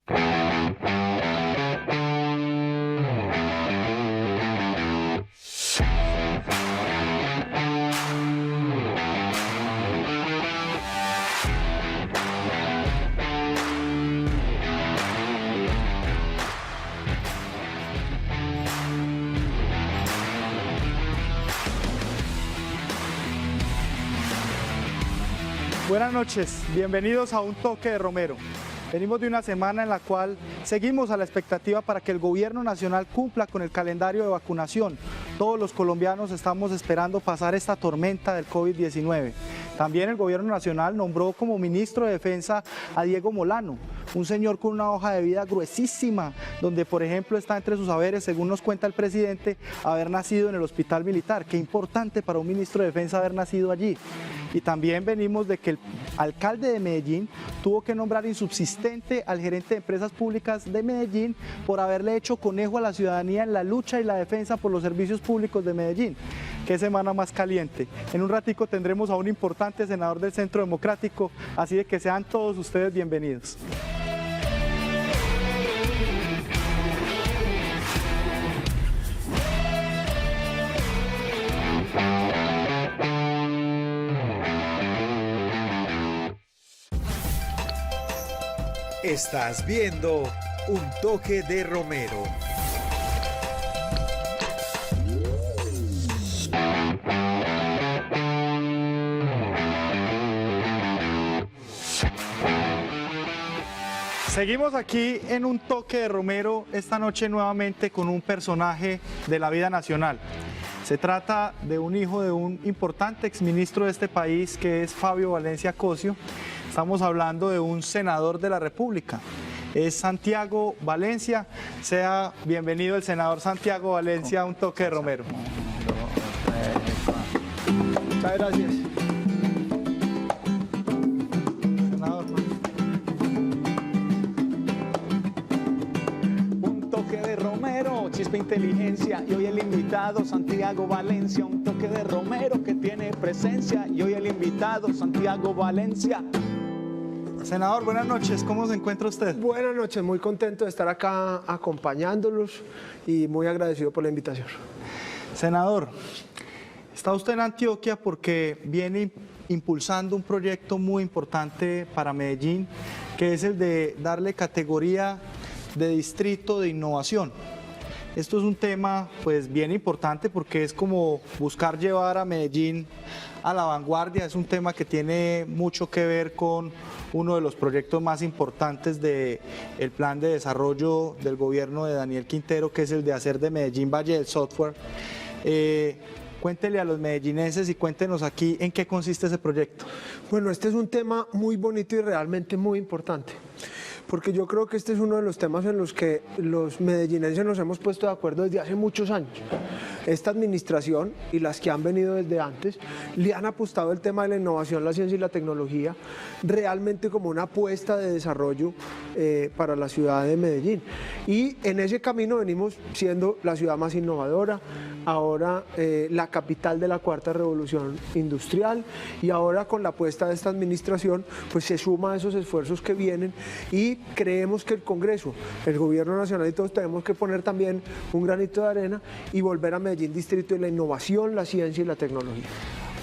Buenas noches, bienvenidos a Un Toque de Romero. Venimos de una semana en la cual seguimos a la expectativa para que el gobierno nacional cumpla con el calendario de vacunación. Todos los colombianos estamos esperando pasar esta tormenta del COVID-19. También el gobierno nacional nombró como ministro de Defensa a Diego Molano, un señor con una hoja de vida gruesísima, donde por ejemplo está entre sus haberes, según nos cuenta el presidente, haber nacido en el hospital militar. Qué importante para un ministro de Defensa haber nacido allí. Y también venimos de que el alcalde de Medellín tuvo que nombrar insubsistente al gerente de empresas públicas de Medellín por haberle hecho conejo a la ciudadanía en la lucha y la defensa por los servicios públicos de Medellín. Qué semana más caliente. En un ratico tendremos a un importante senador del Centro Democrático, así de que sean todos ustedes bienvenidos. Estás viendo Un Toque de Romero. Seguimos aquí en Un Toque de Romero, esta noche nuevamente con un personaje de la vida nacional. Se trata de un hijo de un importante exministro de este país que es Fabio Valencia Cosio. Estamos hablando de un senador de la República. Es Santiago Valencia. Sea bienvenido el senador Santiago Valencia a Un Toque de Romero. Muchas gracias. Senador. Un toque de Romero, chispa inteligencia, y hoy el invitado Santiago Valencia. Un toque de Romero que tiene presencia, y hoy el invitado Santiago Valencia. Senador, buenas noches, ¿cómo se encuentra usted? Buenas noches, muy contento de estar acá acompañándolos y muy agradecido por la invitación. Senador, está usted en Antioquia porque viene impulsando un proyecto muy importante para Medellín, que es el de darle categoría de distrito de innovación. Esto es un tema pues bien importante porque es como buscar llevar a Medellín a la vanguardia. Es un tema que tiene mucho que ver con uno de los proyectos más importantes del plan de desarrollo del gobierno de Daniel Quintero, que es el de hacer de Medellín Valle del Software. Cuéntele a los medellinenses y cuéntenos aquí en qué consiste ese proyecto. Bueno, este es un tema muy bonito y realmente muy importante, porque yo creo que este es uno de los temas en los que los medellinenses nos hemos puesto de acuerdo desde hace muchos años. Esta administración y las que han venido desde antes le han apostado el tema de la innovación, la ciencia y la tecnología realmente como una apuesta de desarrollo para la ciudad de Medellín. Y en ese camino venimos siendo la ciudad más innovadora, ahora la capital de la cuarta revolución industrial, y ahora con la apuesta de esta administración pues se suma a esos esfuerzos que vienen, y creemos que el Congreso, el Gobierno Nacional y todos tenemos que poner también un granito de arena y volver a Medellín distrito de la innovación, la ciencia y la tecnología.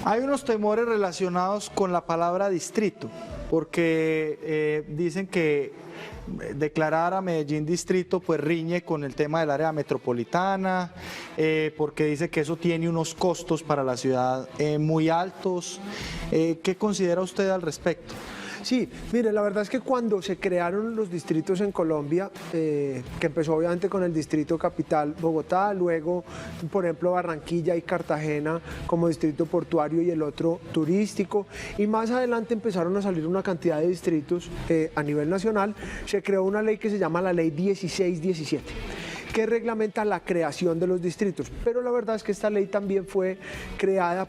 Hay unos temores relacionados con la palabra distrito, porque dicen que declarar a Medellín distrito pues riñe con el tema del área metropolitana, porque dice que eso tiene unos costos para la ciudad muy altos. ¿Qué considera usted al respecto? Sí, mire, la verdad es que cuando se crearon los distritos en Colombia, que empezó obviamente con el distrito capital Bogotá, luego por ejemplo Barranquilla y Cartagena como distrito portuario y el otro turístico, y más adelante empezaron a salir una cantidad de distritos a nivel nacional, se creó una ley que se llama la ley 1617. que reglamenta la creación de los distritos. Pero la verdad es que esta ley también fue creada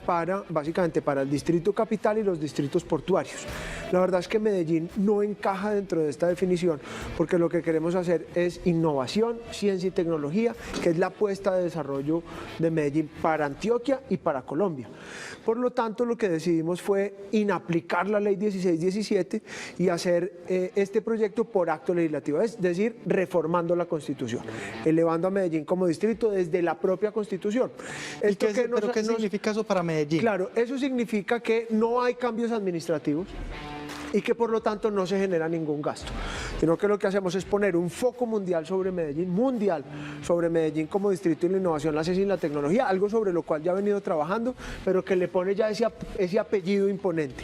básicamente para el distrito capital y los distritos portuarios. La verdad es que Medellín no encaja dentro de esta definición, porque lo que queremos hacer es innovación, ciencia y tecnología, que es la apuesta de desarrollo de Medellín para Antioquia y para Colombia. Por lo tanto, lo que decidimos fue inaplicar la ley 1617 y hacer este proyecto por acto legislativo, es decir, reformando la Constitución, elevando a Medellín como distrito desde la propia Constitución. ¿Pero qué significa eso para Medellín? Claro, eso significa que no hay cambios administrativos y que por lo tanto no se genera ningún gasto, sino que lo que hacemos es poner un foco mundial sobre Medellín como distrito de la innovación, la ciencia y la tecnología, algo sobre lo cual ya ha venido trabajando, pero que le pone ya ese apellido imponente.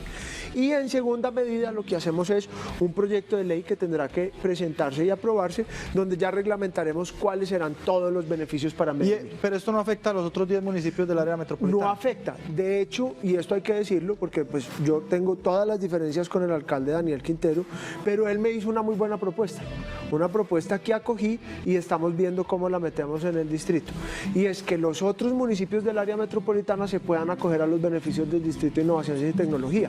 Y en segunda medida lo que hacemos es un proyecto de ley que tendrá que presentarse y aprobarse, donde ya reglamentaremos cuáles serán todos los beneficios para Medellín. Pero esto no afecta a los otros 10 municipios del área metropolitana. No afecta, de hecho, y esto hay que decirlo, porque pues yo tengo todas las diferencias con el alcalde Daniel Quintero, pero él me hizo una muy buena propuesta que acogí y estamos viendo cómo la metemos en el distrito. Y es que los otros municipios del área metropolitana se puedan acoger a los beneficios del distrito de innovación y tecnología.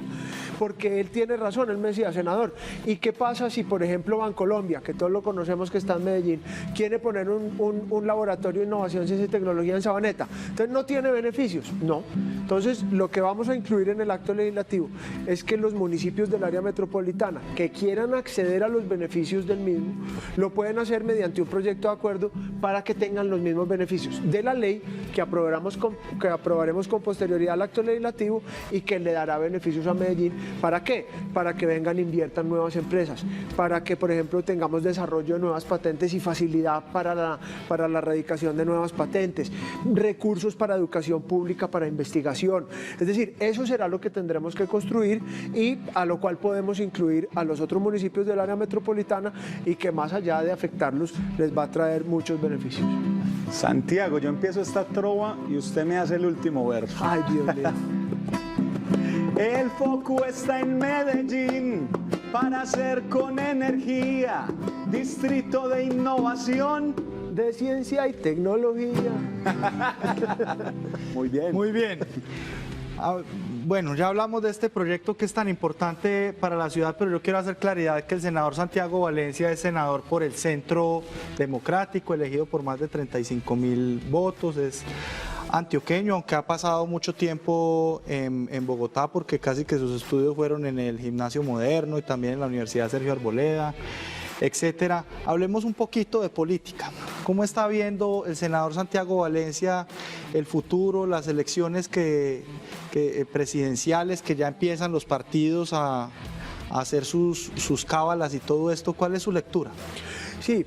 Porque él tiene razón, él me decía, senador, ¿y qué pasa si, por ejemplo, Bancolombia, que todos lo conocemos que está en Medellín, quiere poner un laboratorio de innovación, ciencia y tecnología en Sabaneta? Entonces, ¿no tiene beneficios? No. Entonces, lo que vamos a incluir en el acto legislativo es que los municipios del área metropolitana que quieran acceder a los beneficios del mismo, lo pueden hacer mediante un proyecto de acuerdo para que tengan los mismos beneficios de la ley que aprobaremos con posterioridad al acto legislativo y que le dará beneficios a Medellín. ¿Para qué? Para que vengan e inviertan nuevas empresas, para que, por ejemplo, tengamos desarrollo de nuevas patentes y facilidad para la erradicación de nuevas patentes, recursos para educación pública, para investigación. Es decir, eso será lo que tendremos que construir y a lo cual podemos incluir a los otros municipios del área metropolitana y que más allá de afectarlos, les va a traer muchos beneficios. Santiago, yo empiezo esta trova y usted me hace el último verso. Ay, Dios mío. El foco está en Medellín para hacer con energía distrito de innovación, de ciencia y tecnología. Muy bien. Muy bien. Bueno, ya hablamos de este proyecto que es tan importante para la ciudad, pero yo quiero hacer claridad que el senador Santiago Valencia es senador por el Centro Democrático, elegido por más de 35.000 votos, es antioqueño, aunque ha pasado mucho tiempo en Bogotá porque casi que sus estudios fueron en el Gimnasio Moderno y también en la Universidad Sergio Arboleda, etcétera. Hablemos un poquito de política. ¿Cómo está viendo el senador Santiago Valencia el futuro, las elecciones presidenciales que ya empiezan los partidos a hacer sus cábalas y todo esto? ¿Cuál es su lectura? Sí,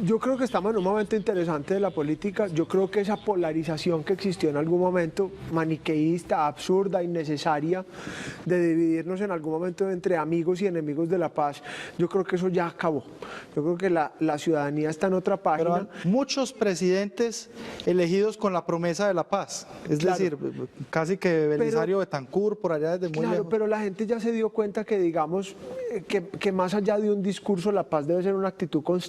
yo creo que estamos en un momento interesante de la política. Yo creo que esa polarización que existió en algún momento, maniqueísta, absurda, innecesaria, de dividirnos en algún momento entre amigos y enemigos de la paz, yo creo que eso ya acabó. Yo creo que la ciudadanía está en otra página. Pero muchos presidentes elegidos con la promesa de la paz, es decir, casi que Belisario Betancur, por allá desde muy lejos. Pero la gente ya se dio cuenta que, digamos, que más allá de un discurso, la paz debe ser una actitud constante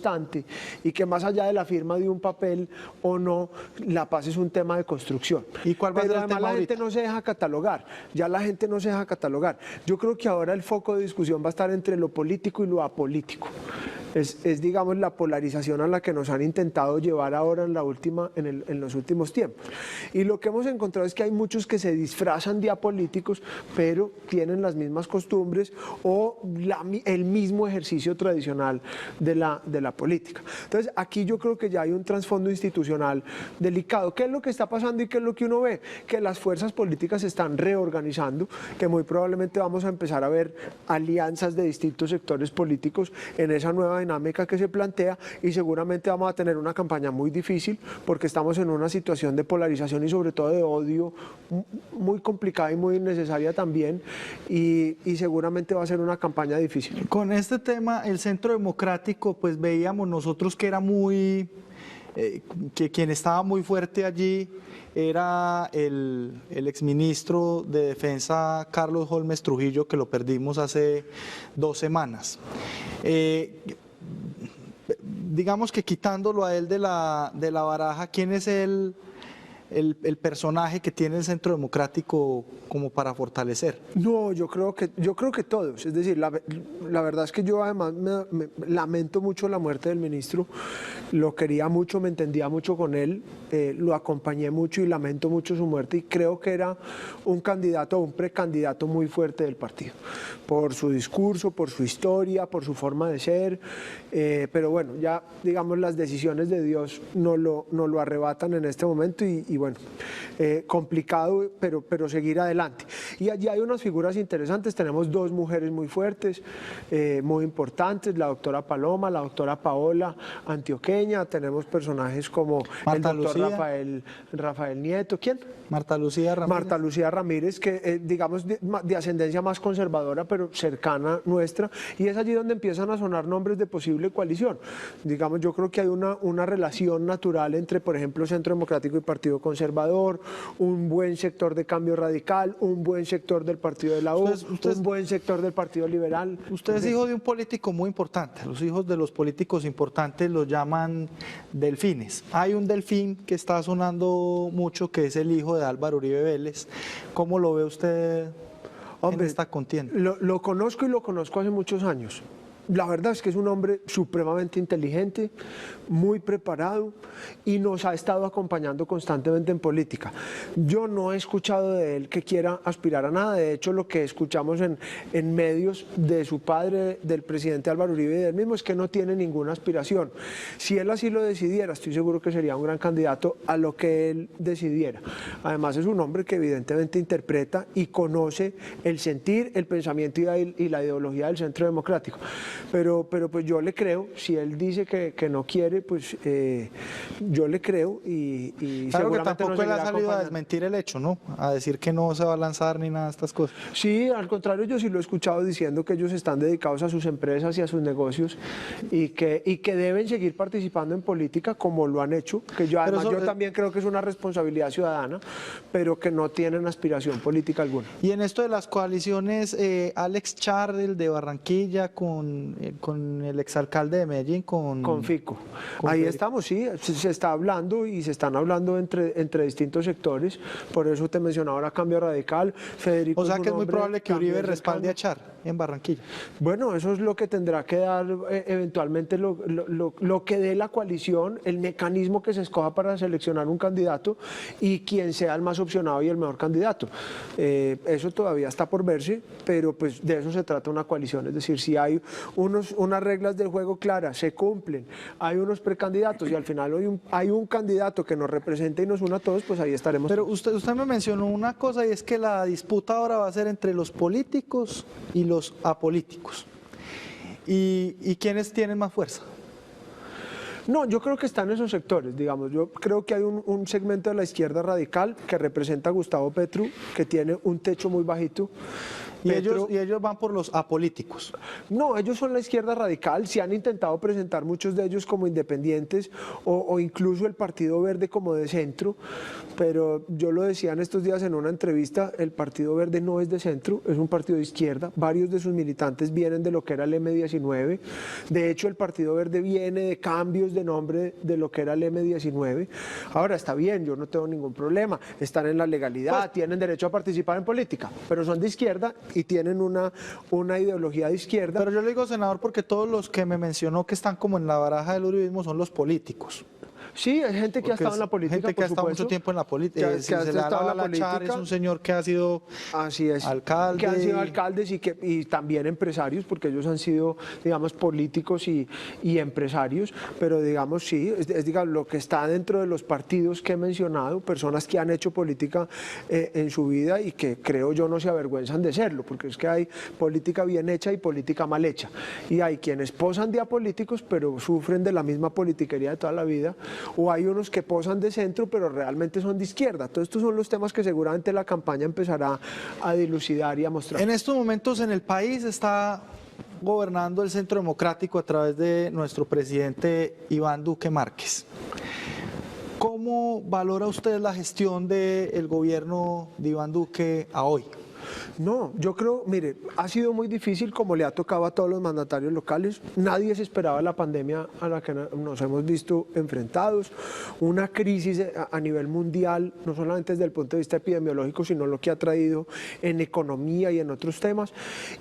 y que más allá de la firma de un papel o no, la paz es un tema de construcción. ¿Y cuál va a ser el tema la ahorita? gente no se deja catalogar, ya la gente no se deja catalogar. Yo creo que ahora el foco de discusión va a estar entre lo político y lo apolítico. Es digamos, la polarización a la que nos han intentado llevar ahora en los últimos tiempos. Y lo que hemos encontrado es que hay muchos que se disfrazan de apolíticos, pero tienen las mismas costumbres o el mismo ejercicio tradicional de la política. Entonces, aquí yo creo que ya hay un trasfondo institucional delicado. ¿Qué es lo que está pasando y qué es lo que uno ve? Que las fuerzas políticas se están reorganizando, que muy probablemente vamos a empezar a ver alianzas de distintos sectores políticos en esa nueva dinámica que se plantea y seguramente vamos a tener una campaña muy difícil porque estamos en una situación de polarización y sobre todo de odio muy complicada y muy innecesaria también y seguramente va a ser una campaña difícil. Con este tema, el Centro Democrático, pues veíamos nosotros que era que quien estaba muy fuerte allí era el exministro de Defensa Carlos Holmes Trujillo, que lo perdimos hace 2 semanas. digamos que quitándolo a él de la baraja, ¿quién es el personaje que tiene el Centro Democrático como para fortalecer? No, yo creo que todos. Es decir, la verdad es que yo además me lamento mucho la muerte del ministro. Lo quería mucho, me entendía mucho con él, lo acompañé mucho y lamento mucho su muerte. Y creo que era un candidato, un precandidato muy fuerte del partido, por su discurso, por su historia, por su forma de ser. Pero bueno, ya digamos las decisiones de Dios no lo arrebatan en este momento y bueno, complicado, pero seguir adelante. Y allí hay unas figuras interesantes, tenemos dos mujeres muy fuertes, muy importantes, la doctora Paloma, la doctora Paola Antioqueña, tenemos personajes como Marta el doctor Lucía. Rafael Nieto, ¿quién? Marta Lucía Ramírez. Marta Lucía Ramírez, que digamos de ascendencia más conservadora, pero cercana nuestra, y es allí donde empiezan a sonar nombres de posible coalición. Digamos, yo creo que hay una relación natural entre, por ejemplo, Centro Democrático y Partido Conservador, un buen sector de Cambio Radical, un buen sector del Partido de la U, un buen sector del Partido Liberal. Usted es hijo de un político muy importante. Los hijos de los políticos importantes los llaman delfines. Hay un delfín que está sonando mucho, que es el hijo de Álvaro Uribe Vélez. ¿Cómo lo ve usted en esta contienda? Lo conozco y lo conozco hace muchos años. La verdad es que es un hombre supremamente inteligente, muy preparado y nos ha estado acompañando constantemente en política. Yo no he escuchado de él que quiera aspirar a nada. De hecho, lo que escuchamos en medios de su padre, del presidente Álvaro Uribe y del mismo, es que no tiene ninguna aspiración. Si él así lo decidiera, estoy seguro que sería un gran candidato a lo que él decidiera. Además, es un hombre que evidentemente interpreta y conoce el sentir, el pensamiento y la ideología del Centro Democrático. Pero pues yo le creo, si él dice que no quiere, pues yo le creo y claro que seguramente tampoco él ha salido a desmentir el hecho, ¿no? A decir que no se va a lanzar ni nada de estas cosas. Sí, al contrario, yo sí lo he escuchado diciendo que ellos están dedicados a sus empresas y a sus negocios y que deben seguir participando en política como lo han hecho, que yo también creo que es una responsabilidad ciudadana, pero que no tienen aspiración política alguna. Y en esto de las coaliciones, Alex Char, el de Barranquilla, con el exalcalde de Medellín, con Fico. Ahí estamos, sí, se está hablando y se están hablando entre distintos sectores, por eso te mencionaba ahora Cambio Radical, Federico. O sea que es muy probable que Uribe respalde a Char en Barranquilla. Bueno, eso es lo que tendrá que dar eventualmente lo que dé la coalición, el mecanismo que se escoja para seleccionar un candidato y quien sea el más opcionado y el mejor candidato. Eso todavía está por verse, pero pues de eso se trata una coalición, es decir, si hay unas reglas del juego claras, se cumplen, hay unos precandidatos y al final hay un candidato que nos represente y nos una a todos, pues ahí estaremos. Pero usted me mencionó una cosa, y es que la disputa ahora va a ser entre los políticos y los apolíticos. ¿Y quiénes tienen más fuerza? No, yo creo que están en esos sectores, digamos. Yo creo que hay un segmento de la izquierda radical que representa a Gustavo Petro, que tiene un techo muy bajito. ¿Y ellos van por los apolíticos? No, ellos son la izquierda radical, se han intentado presentar muchos de ellos como independientes o incluso el Partido Verde como de centro, pero yo lo decía en estos días en una entrevista, el Partido Verde no es de centro, es un partido de izquierda, varios de sus militantes vienen de lo que era el M19, de hecho el Partido Verde viene de cambios de nombre de lo que era el M19, ahora está bien, yo no tengo ningún problema, están en la legalidad, tienen derecho a participar en política, pero son de izquierda y tienen una ideología de izquierda. Pero yo le digo, senador, porque todos los que me mencionó que están como en la baraja del uribismo son los políticos. Sí, hay gente que ha estado en la política, gente que ha estado mucho tiempo en la política. Si se le ha dado la Char, es un señor que ha sido alcalde. Que han sido alcaldes y también empresarios, porque ellos han sido, digamos, políticos y empresarios, pero digamos, sí, digamos, lo que está dentro de los partidos que he mencionado, personas que han hecho política en su vida y que creo yo no se avergüenzan de serlo, porque es que hay política bien hecha y política mal hecha. Y hay quienes posan de apolíticos, pero sufren de la misma politiquería de toda la vida, o hay unos que posan de centro pero realmente son de izquierda. Todos estos son los temas que seguramente la campaña empezará a dilucidar y a mostrar. En estos momentos en el país está gobernando el Centro Democrático a través de nuestro presidente Iván Duque Márquez. ¿Cómo valora usted la gestión del gobierno de Iván Duque a hoy? No, yo creo, mire, ha sido muy difícil como le ha tocado a todos los mandatarios locales. Nadie se esperaba la pandemia a la que nos hemos visto enfrentados. Una crisis a nivel mundial, no solamente desde el punto de vista epidemiológico, sino lo que ha traído en economía y en otros temas.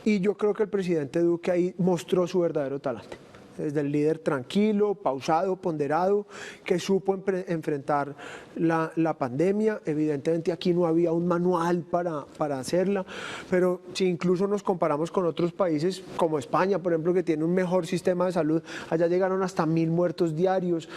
Y yo creo que el presidente Duque ahí mostró su verdadero talante. Desde el líder tranquilo, pausado, ponderado, que supo enfrentar la pandemia. Evidentemente aquí no había un manual para hacerla, pero si incluso nos comparamos con otros países como España, por ejemplo, que tiene un mejor sistema de salud, allá llegaron hasta 1000 muertos diarios,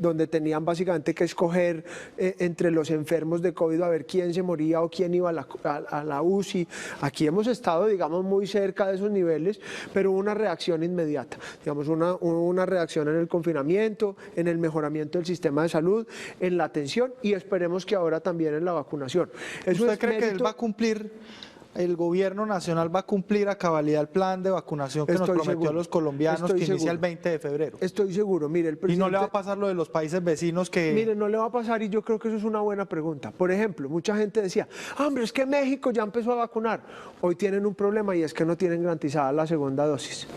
donde tenían básicamente que escoger entre los enfermos de COVID a ver quién se moría o quién iba a la UCI. Aquí hemos estado, digamos, muy cerca de esos niveles, pero hubo una reacción inmediata, digamos, una reacción en el confinamiento, en el mejoramiento del sistema de salud, en la atención y esperemos que ahora también en la vacunación. ¿Usted cree que él va a cumplir, el gobierno nacional va a cumplir a cabalidad el plan de vacunación que nos prometió a los colombianos, que inicia el 20 de febrero? Estoy seguro. Mire, el presidente... ¿Y no le va a pasar lo de los países vecinos que...? Mire, no le va a pasar y yo creo que eso es una buena pregunta. Por ejemplo, mucha gente decía, hombre, es que México ya empezó a vacunar. Hoy tienen un problema y es que no tienen garantizada la segunda dosis.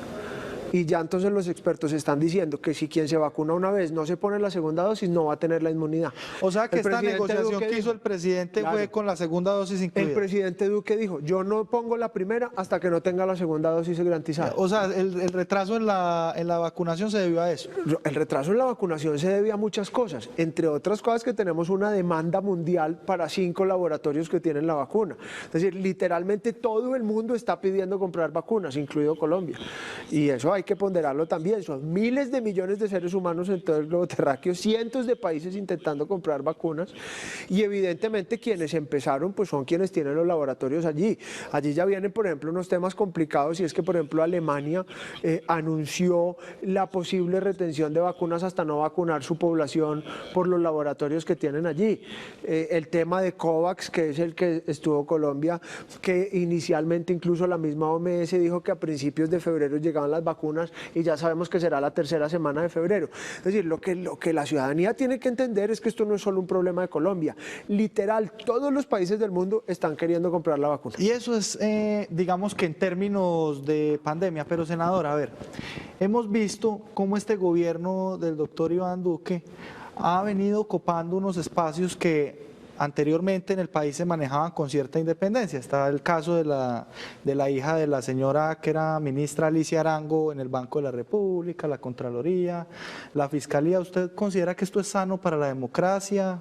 Y ya entonces los expertos están diciendo que si quien se vacuna una vez no se pone la segunda dosis, no va a tener la inmunidad. O sea que esta negociación que hizo el presidente fue con la segunda dosis incluida. El presidente Duque dijo, yo no pongo la primera hasta que no tenga la segunda dosis garantizada. O sea, el retraso en la vacunación se debió a eso. El retraso en la vacunación se debe a muchas cosas, entre otras cosas que tenemos una demanda mundial para 5 laboratorios que tienen la vacuna. Es decir, literalmente todo el mundo está pidiendo comprar vacunas, incluido Colombia. Y eso hay que ponderarlo también, son miles de millones de seres humanos en todo el globo terráqueo, cientos de países intentando comprar vacunas y evidentemente quienes empezaron pues son quienes tienen los laboratorios allí. Allí ya vienen por ejemplo unos temas complicados y es que por ejemplo Alemania anunció la posible retención de vacunas hasta no vacunar su población por los laboratorios que tienen allí. El tema de COVAX, que es el que estuvo Colombia, que inicialmente incluso la misma OMS dijo que a principios de febrero llegaban las vacunas y ya sabemos que será la tercera semana de febrero. Es decir, lo que la ciudadanía tiene que entender es que esto no es solo un problema de Colombia. Literal, todos los países del mundo están queriendo comprar la vacuna. Y eso es, digamos que en términos de pandemia, pero senador, a ver, hemos visto cómo este gobierno del doctor Iván Duque ha venido copando unos espacios que anteriormente en el país se manejaban con cierta independencia. Está el caso de la hija de la señora que era ministra Alicia Arango en el Banco de la República, la Contraloría, la Fiscalía. ¿Usted considera que esto es sano para la democracia?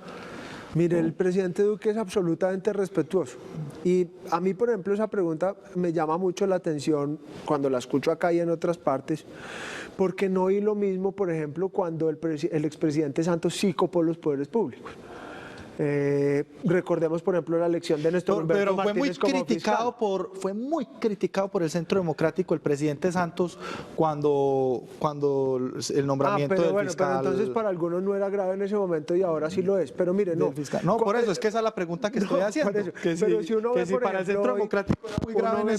Mire, el presidente Duque es absolutamente respetuoso y a mí, por ejemplo, esa pregunta me llama mucho la atención cuando la escucho acá y en otras partes, porque no oí lo mismo, por ejemplo, cuando el expresidente Santos sí copó los poderes públicos. Recordemos, por ejemplo, la elección de Néstor Humberto Martínez como fiscal. Fue muy criticado por el Centro Democrático el presidente Santos cuando el nombramiento del fiscal. Pero entonces para algunos no era grave en ese momento y ahora sí lo es. Pero mire, no. No, por eso, es que esa es la pregunta que estoy haciendo. Pero si uno ve, por para el Centro Democrático era muy grave. Uno ve,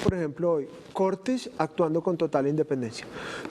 por ejemplo, hoy Cortes actuando con total independencia.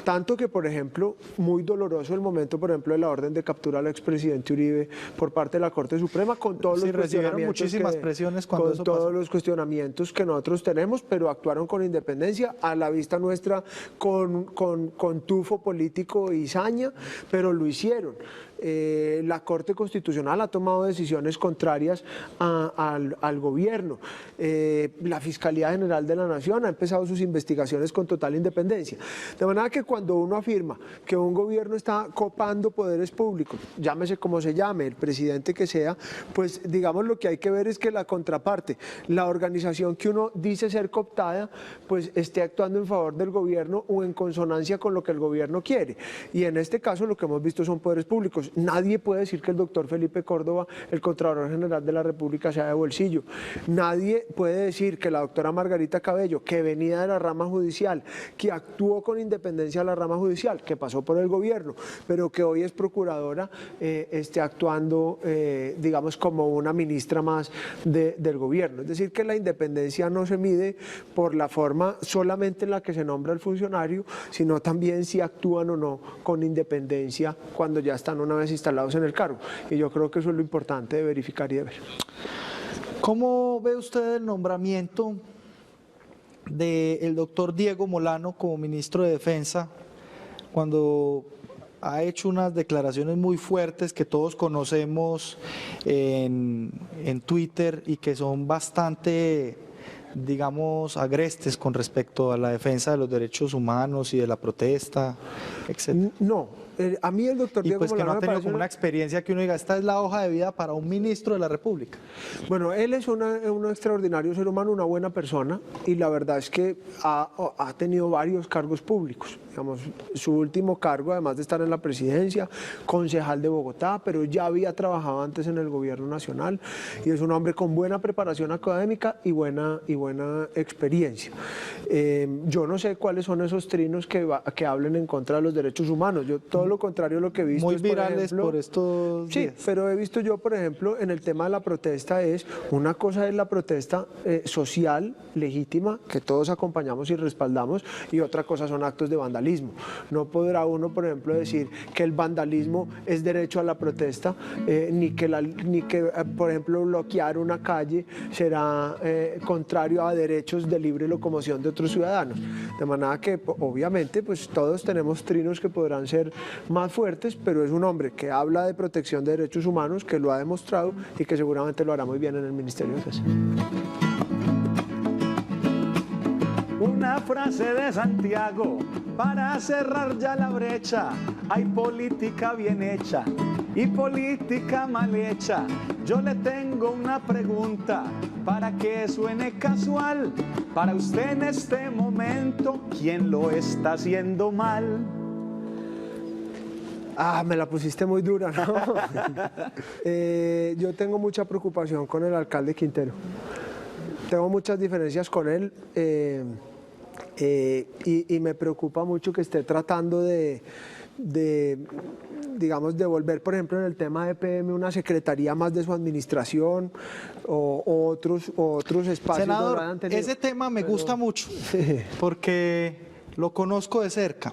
Tanto que, por ejemplo, muy doloroso el momento, por ejemplo, de la orden de captura al expresidente Uribe por parte de la Corte Suprema, con todos los recibieron muchísimas presiones cuando con eso todos pasó. Los cuestionamientos que nosotros tenemos, pero actuaron con independencia, a la vista nuestra con tufo político y saña, pero lo hicieron. La Corte Constitucional ha tomado decisiones contrarias al gobierno. La Fiscalía General de la Nación ha empezado sus investigaciones con total independencia. De manera que cuando uno afirma que un gobierno está copando poderes públicos, llámese como se llame, el presidente que sea, pues digamos lo que hay que ver es que la contraparte, la organización que uno dice ser cooptada, pues esté actuando en favor del gobierno o en consonancia con lo que el gobierno quiere. Y en este caso lo que hemos visto son poderes públicos. Nadie puede decir que el doctor Felipe Córdoba, el Contralor General de la República, sea de bolsillo. Nadie puede decir que la doctora Margarita Cabello, que venía de la rama judicial, que actuó con independencia de la rama judicial, que pasó por el gobierno, pero que hoy es procuradora, esté actuando, digamos, como una ministra más del gobierno. Es decir, que la independencia no se mide por la forma solamente en la que se nombra el funcionario, sino también si actúan o no con independencia cuando ya están una vez instalados en el cargo. Y yo creo que eso es lo importante de verificar y de ver. ¿Cómo ve usted el nombramiento del doctor Diego Molano como ministro de Defensa, cuando ha hecho unas declaraciones muy fuertes que todos conocemos en Twitter y que son bastante, digamos, agrestes con respecto a la defensa de los derechos humanos y de la protesta, etcétera? No, a mí el doctor Y Diego pues que Molano no ha me tenido parece como una experiencia que uno diga, esta es la hoja de vida para un ministro de la República. Bueno, él es un extraordinario ser humano, una buena persona, y la verdad es que ha tenido varios cargos públicos. Digamos, su último cargo, además de estar en la presidencia, concejal de Bogotá, pero ya había trabajado antes en el gobierno nacional, y es un hombre con buena preparación académica y buena experiencia. Yo no sé cuáles son esos trinos que hablen en contra de los derechos humanos. Yo todo lo contrario a lo que he visto Muy es, virales ejemplo, por estos sí, días. pero he visto yo, por ejemplo, en el tema de la protesta, una cosa es la protesta social, legítima, que todos acompañamos y respaldamos, y otra cosa son actos de vandalismo. No podrá uno, por ejemplo, decir que el vandalismo es derecho a la protesta, ni que, por ejemplo, bloquear una calle será contrario a derechos de libre locomoción de otros ciudadanos. De manera que, obviamente, pues todos tenemos trinos que podrán ser más fuertes, pero es un hombre que habla de protección de derechos humanos, que lo ha demostrado y que seguramente lo hará muy bien en el Ministerio de Defensa. Una frase de Santiago para cerrar ya la brecha. Hay política bien hecha y política mal hecha. Yo le tengo una pregunta para que suene casual. Para usted en este momento, ¿quién lo está haciendo mal? Me la pusiste muy dura, ¿no? Yo tengo mucha preocupación con el alcalde Quintero. Tengo muchas diferencias con él y me preocupa mucho que esté tratando digamos, de volver, por ejemplo, en el tema de PM, una secretaría más de su administración o otros espacios. Senador, ese tema me gusta mucho porque lo conozco de cerca.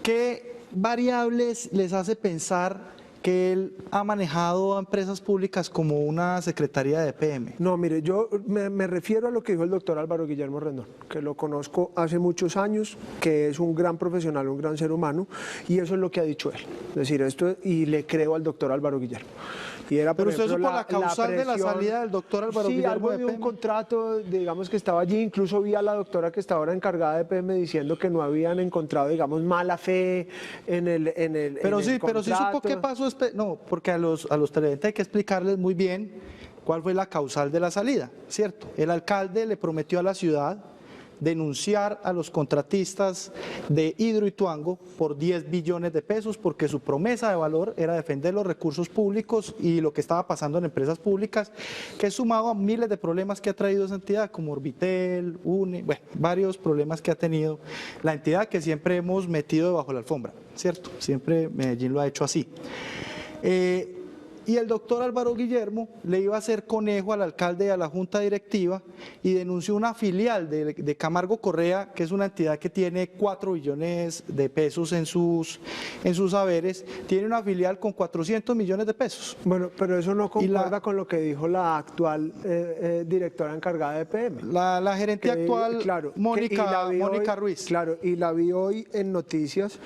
¿Qué variables les hace pensar que él ha manejado a empresas públicas como una secretaría de PM? No, mire, yo me refiero a lo que dijo el doctor Álvaro Guillermo Rendón, que lo conozco hace muchos años, que es un gran profesional, un gran ser humano, y eso es lo que ha dicho él. Es decir, y le creo al doctor Álvaro Guillermo. Y era, Pero por usted ejemplo, supo la causal de la salida del doctor Álvaro sí, Guillermo algo de de PM. un contrato, digamos, que estaba allí. Incluso vi a la doctora que estaba ahora encargada de PM diciendo que no habían encontrado, digamos, mala fe en el Pero sí contrato. supo qué pasó. No, porque a los televidentes hay que explicarles muy bien cuál fue la causal de la salida, ¿cierto? El alcalde le prometió a la ciudad denunciar a los contratistas de Hidroituango por 10 billones de pesos, porque su promesa de valor era defender los recursos públicos y lo que estaba pasando en empresas públicas, que sumado a miles de problemas que ha traído esa entidad, como Orbitel, UNE, bueno, varios problemas que ha tenido la entidad que siempre hemos metido debajo de la alfombra, ¿cierto? Siempre Medellín lo ha hecho así. Y el doctor Álvaro Guillermo le iba a hacer conejo al alcalde y a la junta directiva y denunció una filial de Camargo Correa, que es una entidad que tiene 4 billones de pesos en sus haberes, tiene una filial con 400 millones de pesos. Bueno, pero eso no concuerda con lo que dijo la actual directora encargada de PM. La gerente actual, claro, Mónica Ruiz. Claro, y la vi hoy en noticias.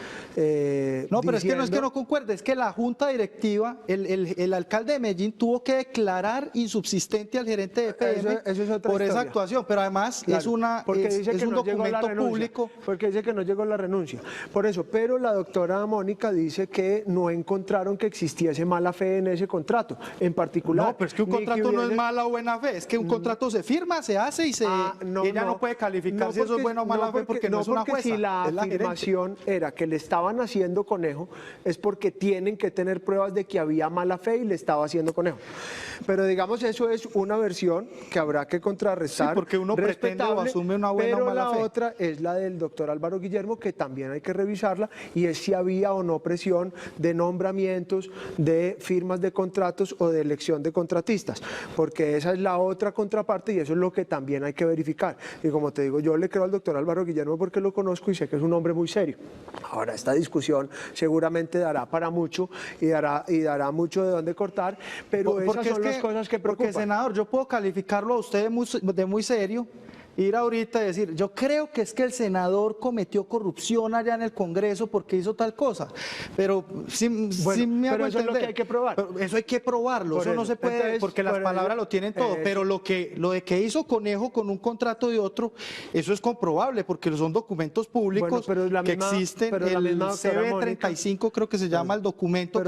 No, pero es que no es que no concuerde, es que la junta directiva, el alcalde de Medellín tuvo que declarar insubsistente al gerente de PM por esa actuación, pero además claro, es un documento público. Porque dice que no llegó la renuncia. Por eso, pero la doctora Mónica dice que no encontraron que existiese mala fe en ese contrato, en particular. No, pero es que un contrato no es mala o buena fe, es que un contrato se firma, se hace y ella no puede calificar si eso es buena o mala fe porque no es una jueza. Si la afirmación era que le estaban haciendo conejo, es porque tienen que tener pruebas de que había mala fe y le estaba haciendo conejo. Pero digamos, eso es una versión que habrá que contrarrestar. Sí, porque uno pretende o asume una buena o mala fe. Pero la otra es la del doctor Álvaro Guillermo, que también hay que revisarla, y es si había o no presión de nombramientos, de firmas de contratos o de elección de contratistas, porque esa es la otra contraparte y eso es lo que también hay que verificar. Y como te digo, yo le creo al doctor Álvaro Guillermo porque lo conozco y sé que es un hombre muy serio. Ahora, esta discusión seguramente dará para mucho y dará mucho de de cortar, pero esas son las cosas que preocupan. Porque, senador, yo puedo calificarlo a usted de muy serio, ir ahorita y decir, yo creo que es que el senador cometió corrupción allá en el Congreso porque hizo tal cosa, pero sí me hago pero eso entender. es lo que hay que probar. Pero eso hay que probarlo, eso no se puede, entonces, porque las palabras lo tienen todo, pero lo de que hizo Conejo con un contrato de otro, eso es comprobable, porque son documentos públicos que existen, el CB35 creo que se llama el documento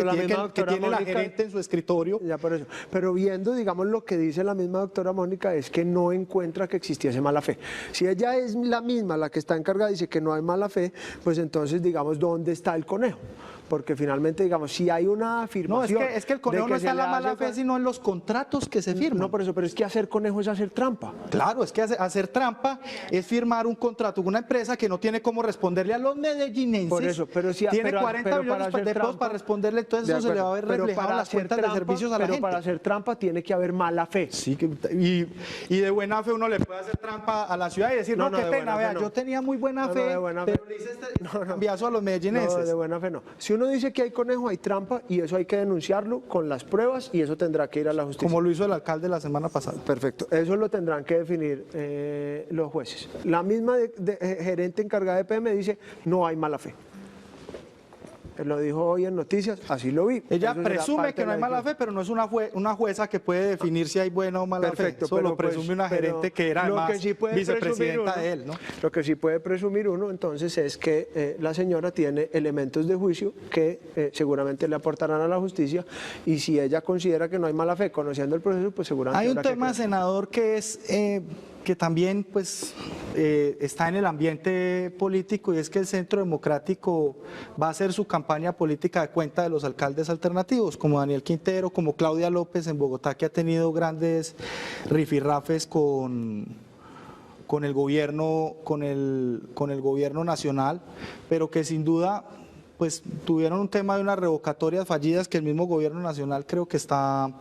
que tiene la gerente en su escritorio. Ya por eso. Pero viendo, digamos, lo que dice la misma doctora Mónica es que no encuentra que existiese mala fe. Si ella es la misma la que está encargada y dice que no hay mala fe, pues entonces, digamos, ¿dónde está el conejo? Porque finalmente, digamos, si hay una afirmación... No, es que el conejo no está en la mala fe, sino en los contratos que se firman. No, por eso, pero es que hacer conejo es hacer trampa. Claro, es que hacer trampa es firmar un contrato con una empresa que no tiene cómo responderle a los medellinenses. Por eso, pero si tiene 40 millones de pesos para responderle, entonces eso se le va a ver reflejado en las cuentas de servicios a la gente. Pero para hacer trampa tiene que haber mala fe. Sí, y de buena fe uno le puede hacer trampa a la ciudad y decir, no qué pena, vea, yo tenía muy buena fe, pero le hice este cambiazo a los medellinenses. No, de buena fe no. Si uno dice que hay conejo, hay trampa, y eso hay que denunciarlo con las pruebas, y eso tendrá que ir a la justicia. Como lo hizo el alcalde la semana pasada. Perfecto, eso lo tendrán que definir los jueces. La misma gerente encargada de PM dice, no hay mala fe. Lo dijo hoy en noticias, así lo vi. Ella presume que no hay mala fe, pero no es una jueza que puede definir si hay buena o mala fe. Eso lo presume una gerente que era además vicepresidenta de él, ¿no? Lo que sí puede presumir uno, entonces, es que la señora tiene elementos de juicio que seguramente le aportarán a la justicia, y si ella considera que no hay mala fe, conociendo el proceso, pues seguramente... Hay un tema, senador, que es... que también pues está en el ambiente político, y es que el Centro Democrático va a hacer su campaña política de cuenta de los alcaldes alternativos, como Daniel Quintero, como Claudia López en Bogotá, que ha tenido grandes rifirrafes con el gobierno, con el gobierno nacional, pero que sin duda pues tuvieron un tema de unas revocatorias fallidas que el mismo gobierno nacional creo que está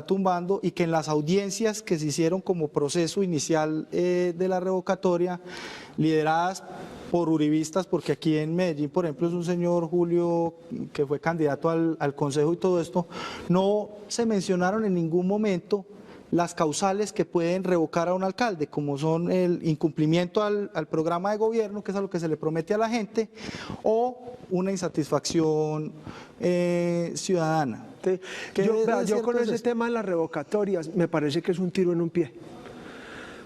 tumbando, y que en las audiencias que se hicieron como proceso inicial de la revocatoria, lideradas por uribistas, porque aquí en Medellín, por ejemplo, es un señor Julio que fue candidato al consejo y todo esto, no se mencionaron en ningún momento las causales que pueden revocar a un alcalde, como son el incumplimiento al programa de gobierno, que es a lo que se le promete a la gente, o una insatisfacción ciudadana. Sí. Yo con ese tema de las revocatorias me parece que es un tiro en un pie,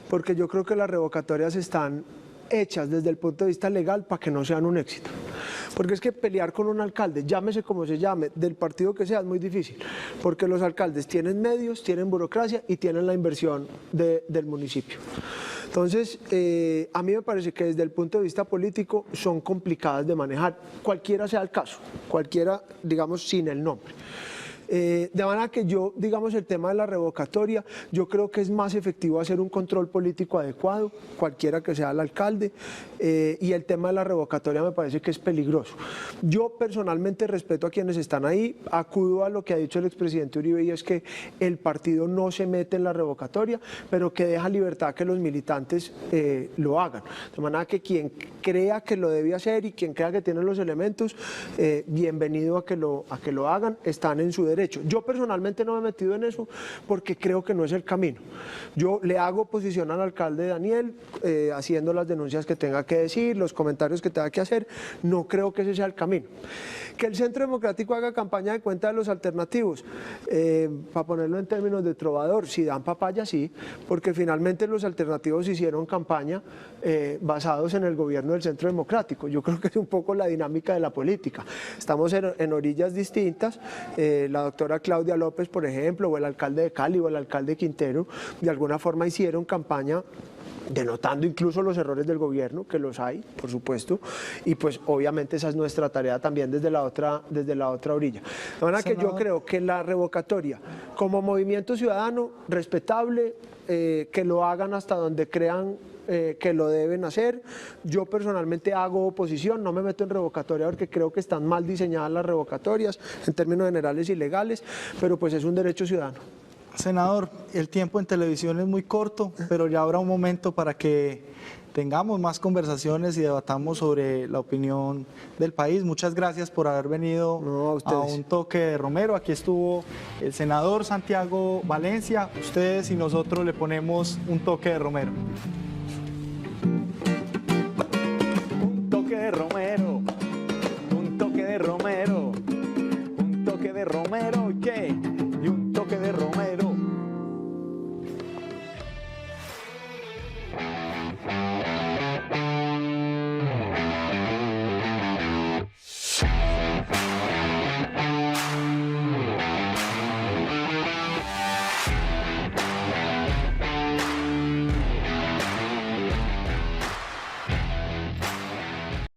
porque yo creo que las revocatorias están hechas desde el punto de vista legal para que no sean un éxito. Porque es que pelear con un alcalde, llámese como se llame, del partido que sea, es muy difícil, porque los alcaldes tienen medios, tienen burocracia y tienen la inversión del municipio. Entonces, a mí me parece que desde el punto de vista político son complicadas de manejar, cualquiera sea el caso, cualquiera, digamos, sin el nombre. De manera que yo, digamos, el tema de la revocatoria, yo creo que es más efectivo hacer un control político adecuado, cualquiera que sea el alcalde, y el tema de la revocatoria me parece que es peligroso. Yo personalmente respeto a quienes están ahí, acudo a lo que ha dicho el expresidente Uribe, y es que el partido no se mete en la revocatoria, pero que deja libertad que los militantes lo hagan. De manera que quien crea que lo debe hacer y quien crea que tiene los elementos, bienvenido a que lo hagan, están en su derecho. Yo personalmente no me he metido en eso porque creo que no es el camino. Yo le hago oposición al alcalde Daniel, haciendo las denuncias que tenga que decir, los comentarios que tenga que hacer. No creo que ese sea el camino. Que el Centro Democrático haga campaña de cuenta de los alternativos, para ponerlo en términos de trovador, si dan papaya, sí, porque finalmente los alternativos hicieron campaña basados en el gobierno del Centro Democrático. Yo creo que es un poco la dinámica de la política. Estamos en orillas distintas. La doctora Claudia López, por ejemplo, o el alcalde de Cali o el alcalde de Quintero, de alguna forma hicieron campaña denotando incluso los errores del gobierno, que los hay, por supuesto, y pues obviamente esa es nuestra tarea también desde la otra orilla. De manera que yo creo que la revocatoria, como movimiento ciudadano, respetable, que lo hagan hasta donde crean que lo deben hacer. Yo personalmente hago oposición, no me meto en revocatoria porque creo que están mal diseñadas las revocatorias en términos generales y legales, pero pues es un derecho ciudadano. Senador, el tiempo en televisión es muy corto, pero ya habrá un momento para que tengamos más conversaciones y debatamos sobre la opinión del país. Muchas gracias por haber venido a Un Toque de Romero. Aquí estuvo el senador Santiago Valencia. Ustedes y nosotros le ponemos un toque de Romero. Un toque de Romero, un toque de Romero, un toque de Romero, ¿y qué? Y un toque de Romero.